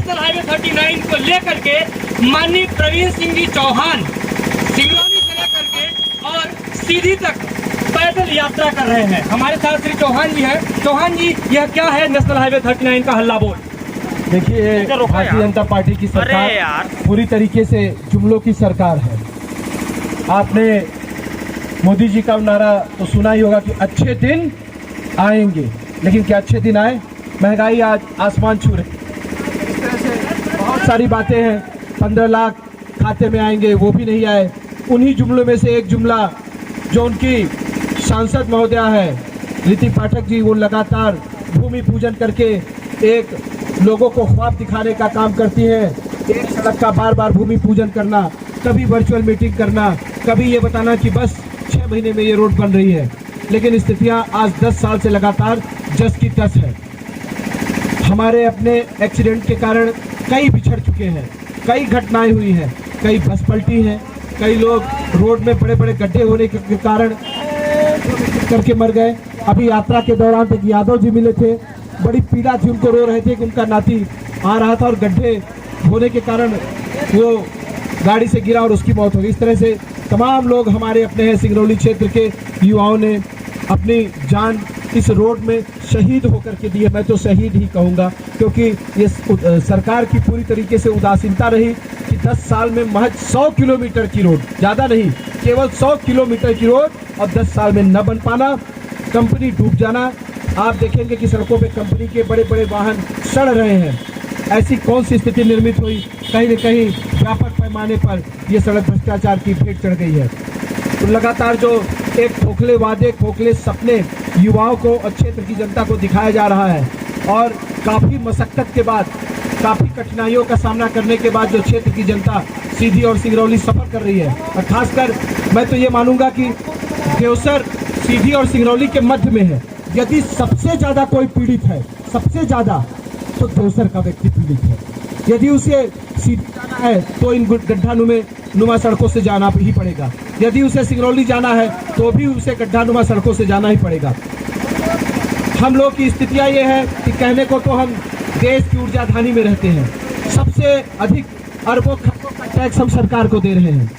National highway 39 को लेकर के माननीय प्रवीण सिंह जी चौहान सिंगरौली से लेकर के और सीधी तक पैदल यात्रा कर रहे हैं। हमारे साथ श्री चौहान जी हैं। चौहान जी, यह क्या है नेशनल हाईवे 39 का हल्ला बोल? देखिए, भारतीय जनता पार्टी की सरकार पूरी तरीके से जुमलों की सरकार है। आपने मोदी जी का नारा तो सुना ही होगा कि अच्छे दिन आएंगे, लेकिन क्या अच्छे दिन आए? महंगाई आज आसमान छू रही। इस तरह से बहुत सारी बातें हैं। 15 लाख खाते में आएंगे, वो भी नहीं आए। उन्हीं जुमलों में से एक जुमला जो उनकी सांसद महोदया है रीति पाठक जी, वो लगातार भूमि पूजन करके एक लोगों को ख्वाब दिखाने का काम करती हैं। एक सड़क का बार बार भूमि पूजन करना, कभी वर्चुअल मीटिंग करना, कभी ये बताना कि बस 6 महीने में ये रोड बन रही है। लेकिन स्थितियां आज 10 साल से लगातार जस की तस है। हमारे अपने एक्सीडेंट के कारण कई बिछड़ चुके हैं, कई घटनाएं हुई हैं, कई बस पलटी हैं, कई लोग रोड में बड़े बड़े गड्ढे होने के कारण करके मर गए। अभी यात्रा के दौरान एक यादव जी मिले थे, बड़ी पीड़ा थी, उनको रो रहे थे कि उनका नाती आ रहा था और गड्ढे होने के कारण वो गाड़ी से गिरा और उसकी मौत हो गई। इस तरह से तमाम लोग हमारे अपने हैं। सिंगरौली क्षेत्र के युवाओं ने अपनी जान इस रोड में शहीद होकर के दी है। मैं तो शहीद ही कहूँगा, क्योंकि ये सरकार की पूरी तरीके से उदासीनता रही कि 10 साल में महज 100 किलोमीटर की रोड, ज़्यादा नहीं, केवल 100 किलोमीटर की रोड और 10 साल में न बन पाना, कंपनी डूब जाना। आप देखेंगे कि सड़कों पे कंपनी के बड़े बड़े वाहन सड़ रहे हैं। ऐसी कौन सी स्थिति निर्मित हुई? कहीं न कहीं व्यापक पैमाने पर ये सड़क भ्रष्टाचार की भेंट चढ़ गई है। तो लगातार जो एक खोखले वादे, खोखले सपने युवाओं को और क्षेत्र की जनता को दिखाया जा रहा है, और काफ़ी मशक्कत के बाद, काफ़ी कठिनाइयों का सामना करने के बाद जो क्षेत्र की जनता सीधी और सिंगरौली सफर कर रही है, और खासकर मैं तो ये मानूंगा कि देवसर सीधी और सिंगरौली के मध्य में है। यदि सबसे ज़्यादा कोई पीड़ित है, सबसे ज़्यादा, तो देवसर का व्यक्ति पीड़ित है। यदि उसे सीधी जाना है तो इन गड्ढा नुमा सड़कों से जाना ही पड़ेगा। यदि उसे सिंगरौली जाना है तो भी उसे गड्ढा नुमा सड़कों से जाना ही पड़ेगा। हम लोग की स्थितियाँ ये है कि कहने को तो हम देश की ऊर्जा धानी में रहते हैं, सबसे अधिक अरबों खरबों का टैक्स हम सरकार को दे रहे हैं।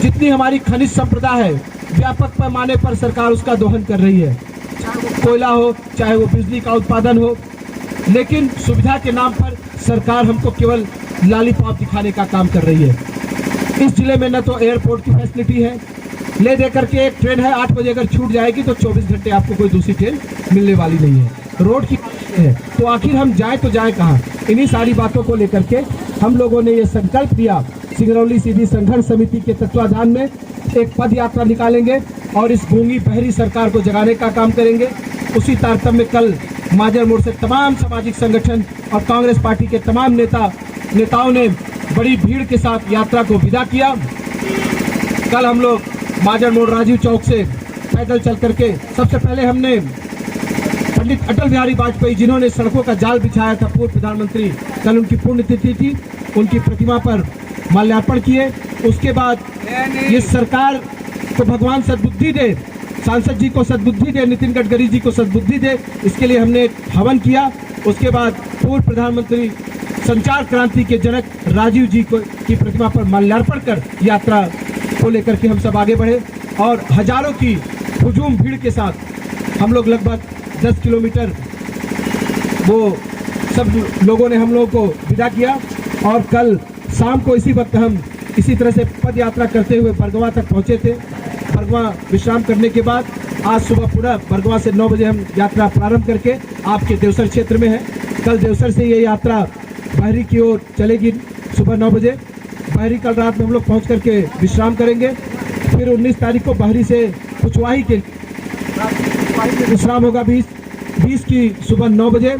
जितनी हमारी खनिज संपदा है, व्यापक पैमाने पर सरकार उसका दोहन कर रही है, चाहे वो कोयला हो, चाहे वो बिजली का उत्पादन हो। लेकिन सुविधा के नाम पर सरकार हमको केवल लॉलीपॉप दिखाने का काम कर रही है। इस जिले में न तो एयरपोर्ट की फैसिलिटी है, ले दे करके एक ट्रेन है, 8 बजे अगर छूट जाएगी तो 24 घंटे आपको कोई दूसरी ट्रेन मिलने वाली नहीं है। रोड की है, तो आखिर हम जाए तो जाए कहाँ? इन्हीं सारी बातों को लेकर के हम लोगों ने ये संकल्प लिया, सिंगरौली सीधी संघर्ष समिति के तत्वाधान में एक पद यात्रा निकालेंगे और इस गूंगी बहरी सरकार को जगाने का काम करेंगे। उसी तारतम्य में कल माजर मोड़ से तमाम सामाजिक संगठन और कांग्रेस पार्टी के तमाम नेताओं ने बड़ी भीड़ के साथ यात्रा को विदा किया। कल हम लोग माजर मोड़ राजीव चौक से पैदल चल करके सबसे पहले हमने पंडित अटल बिहारी वाजपेयी, जिन्होंने सड़कों का जाल बिछाया था, पूर्व प्रधानमंत्री, कल उनकी पुण्यतिथि थी, उनकी प्रतिमा पर माल्यार्पण किए। उसके बाद ये सरकार को भगवान सद्बुद्धि दे, सांसद जी को सद्बुद्धि दे, नितिन गडकरी जी को सद्बुद्धि दे, इसके लिए हमने एक हवन किया। उसके बाद पूर्व प्रधानमंत्री, संचार क्रांति के जनक राजीव जी की प्रतिमा पर माल्यार्पण कर यात्रा को लेकर के हम सब आगे बढ़े और हजारों की हुजूम भीड़ के साथ हम लोग लगभग 10 किलोमीटर वो सब लोगों ने हम लोगों को विदा किया। और कल शाम को इसी वक्त हम इसी तरह से पद यात्रा करते हुए बरगवा तक पहुंचे थे। बरगवा विश्राम करने के बाद आज सुबह पुनः बरगवा से 9 बजे हम यात्रा प्रारंभ करके आपके देवसर क्षेत्र में है। कल देवसर से ये यात्रा बहरी की ओर चलेगी सुबह 9 बजे। बहरी कल रात में हम लोग पहुँच करके विश्राम करेंगे। फिर 19 तारीख को बहरी से कुचवाही के विश्राम होगा। 20 की सुबह 9 बजे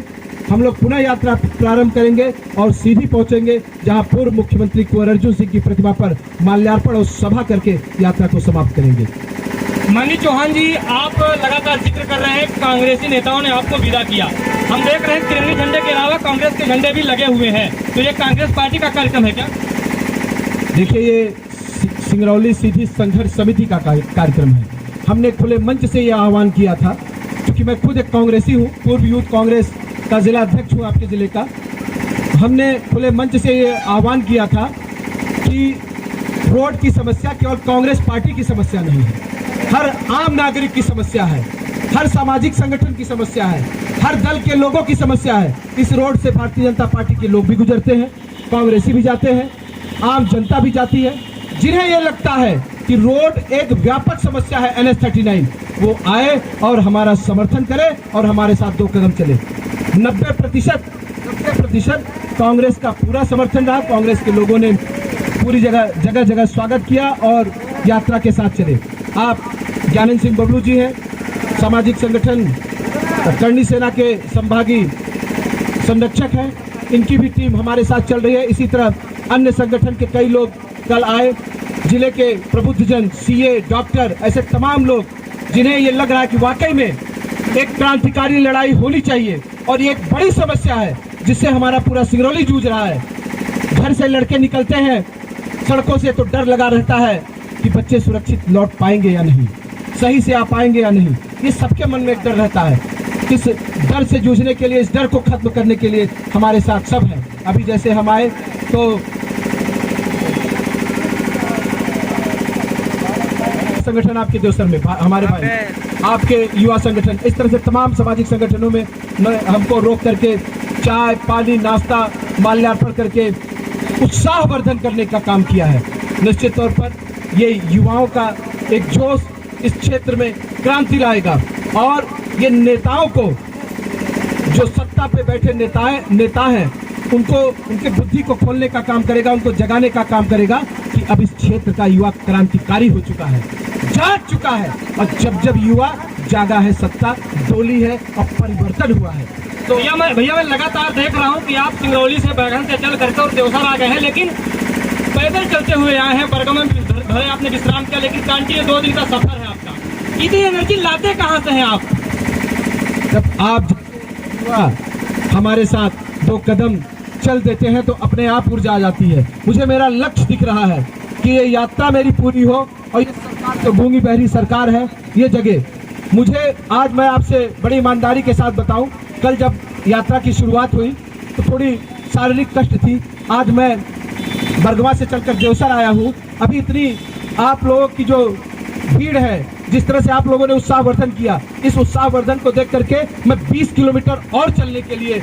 हम लोग पुनः यात्रा प्रारंभ करेंगे और सीधी पहुंचेंगे जहां पूर्व मुख्यमंत्री कुंवर अर्जुन सिंह की प्रतिमा पर माल्यार्पण और सभा करके यात्रा को समाप्त करेंगे। माननीय चौहान जी, आप लगातार जिक्र कर रहे हैं कांग्रेसी नेताओं ने आपको विदा किया। हम देख रहे हैं तिरंगे झंडे के अलावा कांग्रेस के झंडे भी लगे हुए हैं, तो ये कांग्रेस पार्टी का कार्यक्रम है क्या? देखिए, ये सिंगरौली सीधी संघर्ष समिति का कार्यक्रम है। हमने खुले मंच से ये आह्वान किया था, क्योंकि मैं खुद एक कांग्रेसी हूँ, पूर्व यूथ कांग्रेस का जिला अध्यक्ष हूँ आपके जिले का। हमने खुले मंच से ये आह्वान किया था कि रोड की समस्या केवल कांग्रेस पार्टी की समस्या नहीं है, हर आम नागरिक की समस्या है, हर सामाजिक संगठन की समस्या है, हर दल के लोगों की समस्या है। इस रोड से भारतीय जनता पार्टी के लोग भी गुजरते हैं, कांग्रेसी भी जाते हैं, आम जनता भी जाती है। जिन्हें यह लगता है कि रोड एक व्यापक समस्या है NH39, वो आए और हमारा समर्थन करे और हमारे साथ 2 कदम चले। 90% कांग्रेस का पूरा समर्थन रहा। कांग्रेस के लोगों ने पूरी जगह स्वागत किया और यात्रा के साथ चले। आप ज्ञानेंद्र सिंह बबलू जी हैं, सामाजिक संगठन करणी सेना के संभागी संरक्षक हैं, इनकी भी टीम हमारे साथ चल रही है। इसी तरह अन्य संगठन के कई लोग कल आए, जिले के प्रबुद्धजन, CA, डॉक्टर, ऐसे तमाम लोग जिन्हें ये लग रहा है कि वाकई में एक क्रांतिकारी लड़ाई होनी चाहिए और ये एक बड़ी समस्या है जिससे हमारा पूरा सिंगरौली जूझ रहा है। घर से लड़के निकलते हैं सड़कों से तो डर लगा रहता है कि बच्चे सुरक्षित लौट पाएंगे या नहीं, सही से आ पाएंगे या नहीं, ये सबके मन में एक डर रहता है। इस डर से जूझने के लिए, इस डर को खत्म करने के लिए हमारे साथ सब हैं। अभी जैसे हम आए तो संगठन आपके देवसर में हमारे भाई, आपके युवा संगठन, इस तरह से तमाम सामाजिक संगठनों में हमको रोक करके चाय, पानी, नाश्ता, माल्यार्पण करके उत्साहवर्धन करने का काम किया है। निश्चित तौर पर ये युवाओं का एक जोश इस क्षेत्र में क्रांति लाएगा और ये नेताओं को, जो सत्ता पे बैठे नेता हैं, उनको उनके बुद्धि को खोलने का काम करेगा, उनको जगाने का काम करेगा कि अब इस क्षेत्र का युवा क्रांतिकारी हो चुका है, जाग चुका है। और जब युवा जागा है, सत्ता डोली है और परिवर्तन हुआ है। तो भैया मैं लगातार देख रहा हूँ कि आप सिंगरौली से बैगन से चल करके और देवसर आ गए हैं, लेकिन पैदल चलते हुए आए हैं। बरगम में भले आपने विश्राम किया, लेकिन कंटिन्यू 2 दिन का सफर है आपका। इतनी एनर्जी लाते कहाँ से हैं आप? जब आप हमारे साथ 2 कदम चल देते हैं तो अपने आप ऊर्जा आ जाती है। मुझे मेरा लक्ष्य दिख रहा है कि ये यात्रा मेरी पूरी हो और ये सरकार तो गूंगी बहरी सरकार है, ये जगह मुझे। आज मैं आपसे बड़ी ईमानदारी के साथ बताऊं, कल जब यात्रा की शुरुआत हुई तो थोड़ी शारीरिक कष्ट थी। आज मैं बरगवा से चलकर देवसर आया हूँ। अभी इतनी आप लोगों की जो भीड़ है, जिस तरह से आप लोगों ने उत्साहवर्धन किया, इस उत्साहवर्धन को देख करके मैं 20 किलोमीटर और चलने के लिए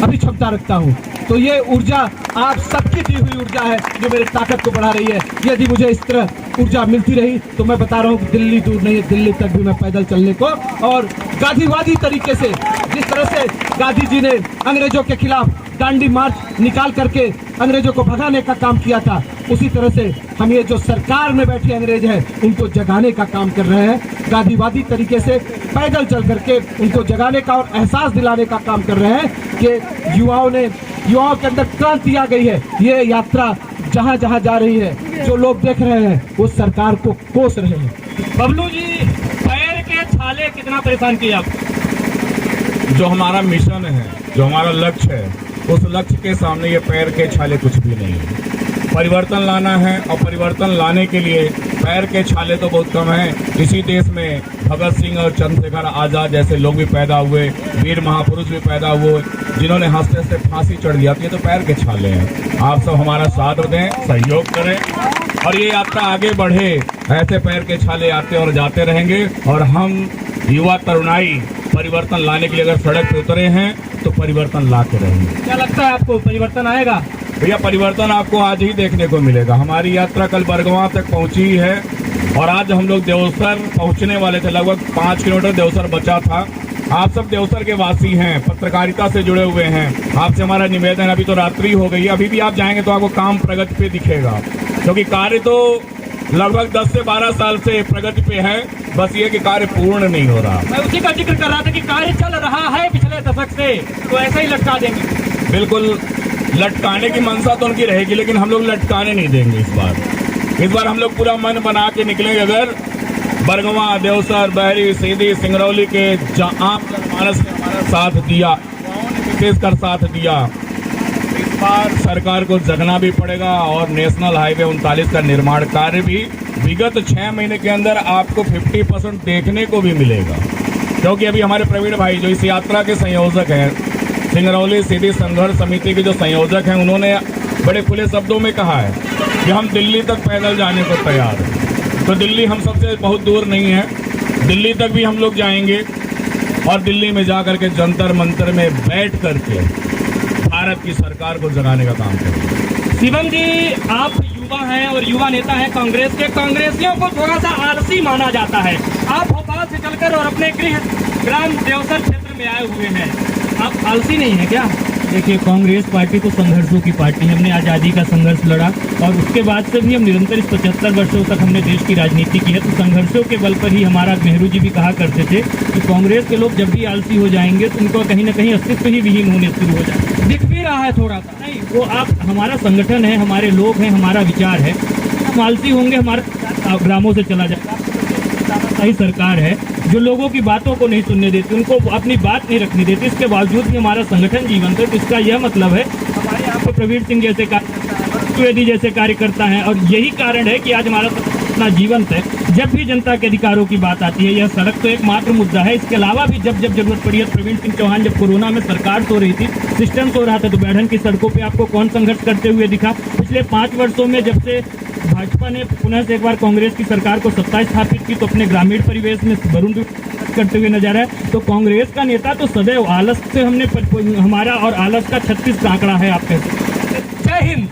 अभी क्षमता रखता हूँ। तो ये ऊर्जा आप सबकी दी हुई ऊर्जा है जो मेरी ताकत को बढ़ा रही है। यदि मुझे इस तरह ऊर्जा मिलती रही तो मैं बता रहा हूँ कि दिल्ली दूर नहीं है, दिल्ली तक भी मैं पैदल चलने को, और गांधीवादी तरीके से, जिस तरह से गांधी जी ने अंग्रेजों के खिलाफ दांडी मार्च निकाल करके अंग्रेजों को भगाने का काम किया था, उसी तरह से हम ये जो सरकार में बैठे अंग्रेज हैं उनको जगाने का काम कर रहे हैं। गांधीवादी तरीके से पैदल चल करके उनको जगाने का और एहसास दिलाने का काम कर रहे हैं कि युवाओं के अंदर क्रांति आ गई है। ये यात्रा जहां जहां जा रही है, जो लोग देख रहे हैं वो सरकार को कोस रहे हैं। बबलू जी, पैर के छाले कितना परेशान किया आप? जो हमारा मिशन है, जो हमारा लक्ष्य है, उस लक्ष्य के सामने ये पैर के छाले कुछ भी नहीं है। परिवर्तन लाना है और परिवर्तन लाने के लिए पैर के छाले तो बहुत कम हैं। इसी देश में भगत सिंह और चंद्रशेखर आजाद जैसे लोग भी पैदा हुए, वीर महापुरुष भी पैदा हुए, जिन्होंने हंसते हंसते फांसी चढ़ दिया। ये तो पैर के छाले हैं। आप सब हमारा साथ दें, सहयोग करें और ये यात्रा आगे बढ़े। ऐसे पैर के छाले आते और जाते रहेंगे और हम युवा तरुणाई परिवर्तन लाने के लिए अगर सड़क पे उतरे हैं तो परिवर्तन ला के रहेंगे। क्या लगता है आपको परिवर्तन आएगा? भैया, परिवर्तन आपको आज ही देखने को मिलेगा। हमारी यात्रा कल बरगवा तक पहुंची है और आज हम लोग देवसर पहुंचने वाले थे। लगभग 5 किलोमीटर देवसर बचा था। आप सब देवसर के वासी हैं, पत्रकारिता से जुड़े हुए हैं। आपसे हमारा निवेदन, अभी तो रात्रि हो गई है, अभी भी आप जाएंगे तो आपको काम प्रगति पे दिखेगा, क्योंकि कार्य तो लगभग 10 से 12 साल से प्रगति पे है, बस ये कि कार्य पूर्ण नहीं हो रहा। मैं उसी का जिक्र कर रहा था कि कार्य चल रहा है पिछले दशक से, तो ऐसा ही लटका देंगे। बिल्कुल, लटकाने की मंशा तो उनकी रहेगी, लेकिन हम लोग लटकाने नहीं देंगे। इस बार हम लोग पूरा मन बना के निकलेंगे। अगर बरगवा, देवसर, बहरी, सीधी, सिंगरौली के आम जनमानस ने हमारा साथ दिया, विशेषकर साथ दिया, इस बार सरकार को जगना भी पड़ेगा और नेशनल हाईवे 39 का निर्माण कार्य भी विगत 6 महीने के अंदर आपको 50% देखने को भी मिलेगा। क्योंकि अभी हमारे प्रवीण भाई जो इस यात्रा के संयोजक हैं, सिंगरौली सीधी संघर्ष समिति के जो संयोजक हैं, उन्होंने बड़े खुले शब्दों में कहा है कि हम दिल्ली तक पैदल जाने को तैयार हैं। तो दिल्ली हम सबसे बहुत दूर नहीं है, दिल्ली तक भी हम लोग जाएंगे और दिल्ली में जा करके जंतर मंतर में बैठ करके भारत की सरकार को जगाने का काम करेंगे। शिवम जी, आप युवा हैं और युवा नेता हैं कांग्रेस के। कांग्रेसियों को थोड़ा सा आलसी माना जाता है। आप भोपाल से चलकर और अपने ग्राम देवसर क्षेत्र में आए हुए हैं, आप आलसी नहीं है क्या? देखिए, कांग्रेस पार्टी तो संघर्षों की पार्टी है। हमने आज़ादी का संघर्ष लड़ा और उसके बाद से भी हम निरंतर इस 75 वर्षों तक हमने देश की राजनीति की है। तो संघर्षों के बल पर ही हमारा नेहरू जी भी कहा करते थे कि कांग्रेस के लोग जब भी आलसी हो जाएंगे तो उनको कहीं ना कहीं अस्तित्व ही विहीन होने शुरू हो जाए। दिख भी रहा है थोड़ा सा। नहीं, वो आप हमारा संगठन है, हमारे लोग हैं, हमारा विचार है। हम आलसी होंगे, हमारा ग्रामों से चला जाएगा। सही सरकार है जो लोगों की बातों को नहीं सुनने देती, उनको अपनी बात नहीं रखने देती। इसके बावजूद भी हमारा संगठन जीवंत है। तो इसका यह मतलब है हमारे यहाँ पे प्रवीण सिंह जैसे द्विवेदी जैसे कार्यकर्ता हैं और यही कारण है कि आज हमारा इतना जीवंत है। जब भी जनता के अधिकारों की बात आती है, यह सड़क तो एकमात्र मुद्दा है। इसके अलावा भी जब जब जरूरत पड़ी है, प्रवीण सिंह चौहान जब कोरोना में सरकार सो रही थी, सिस्टम सो रहा था, तो बैठन की सड़कों पर आपको कौन संघर्ष करते हुए दिखा? पिछले 5 वर्षों में जब से भाजपा ने पुनः से एक बार कांग्रेस की सरकार को सत्ता स्थापित की, तो अपने ग्रामीण परिवेश में वरुण करते हुए नजर है। तो कांग्रेस का नेता तो सदैव आलस से हमारा और आलस का 36 का आंकड़ा है। आप कहते हैं। जय हिंद।